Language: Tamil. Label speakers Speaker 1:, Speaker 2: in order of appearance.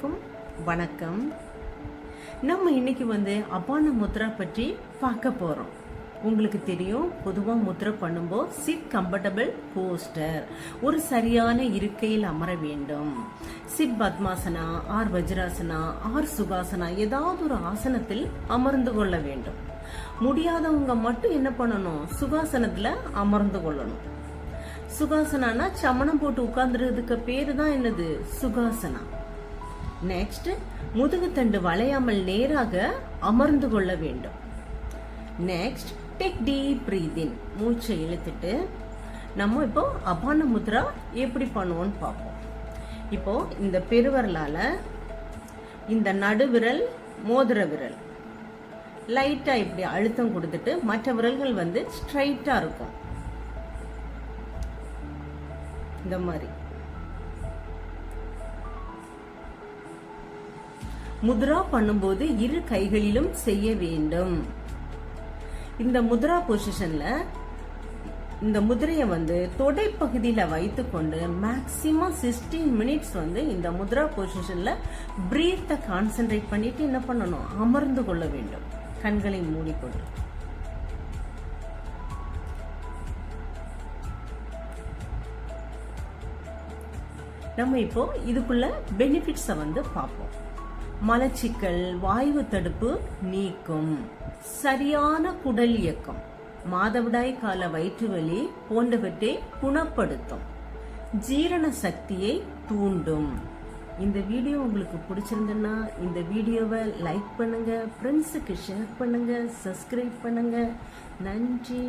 Speaker 1: அனைவருக்கும் வணக்கம். நம்ம இன்னைக்கு அபான முத்ரா பற்றி பார்க்க போறோம். உங்களுக்கு தெரியும், பொதுவா முத்ரா பண்ணும்போது சிட் கம்ஃபர்டபிள் போஸ்டர், ஒரு சரியான இருக்கையில் அமர வேண்டும். Sit Padmasana or Vajrasana or Sukhasana ஏதாவது ஒரு ஆசனத்தில் அமர்ந்து கொள்ள வேண்டும். முடியாதவங்க மட்டும் என்ன பண்ணணும், சுகாசனத்துல அமர்ந்து கொள்ளணும். சுகாசனா சமணம் போட்டு உட்கார்ந்துறதுக்கு பேரு தான் என்னது, சுகாசனா. நெக்ஸ்ட், முதுகுத்தண்டு வளையாமல் நேராக அமர்ந்து கொள்ள வேண்டும். நெக்ஸ்ட், டேக் டீப் பிரீதிங், மூச்சை இழுத்துட்டு நம்ம இப்போ அபான முத்ரா எப்படி பண்ணுவோம்னு பார்ப்போம். இப்போ இந்த பெருவரலால இந்த நடுவிரல் மோதிர விரல் லைட்டா இப்படி அழுத்தம் கொடுத்துட்டு மற்ற விரல்கள் ஸ்ட்ரைட்டா இருக்கும். இந்த மாதிரி முத்ரா பண்ணும்போது இரு கைகளிலும் செய்ய வேண்டும். இந்த முத்ரா பொசிஷன்ல இந்த முதிரைய தொடை பகுதியில வைத்துக்கொண்டு மேக்சிமம் 16 மினிட்ஸ் இந்த முத்ரா பொசிஷன்ல பிரீத்தை கான்சென்ட்ரேட் பண்ணிட்டு என்ன பண்ணணும், அமர்ந்து கொள்ள வேண்டும். கண்களை மூடிக்கொண்டு நம்ம இப்போ இதுக்குள்ள பெனிஃபிட்ஸ பார்ப்போம். மலச்சிக்கல், வாயு தடுப்பு நீக்கும், சரியான குடல் இயக்கம், மாதவிடாய் கால வயிற்று வலி போன்றவற்றை குணப்படுத்தும், ஜீரண சக்தியை தூண்டும். இந்த வீடியோ உங்களுக்கு பிடிச்சிருந்ததுன்னா இந்த வீடியோவை லைக் பண்ணுங்க, ஃப்ரெண்ட்ஸுக்கு ஷேர் பண்ணுங்க, சப்ஸ்கிரைப் பண்ணுங்க. நன்றி.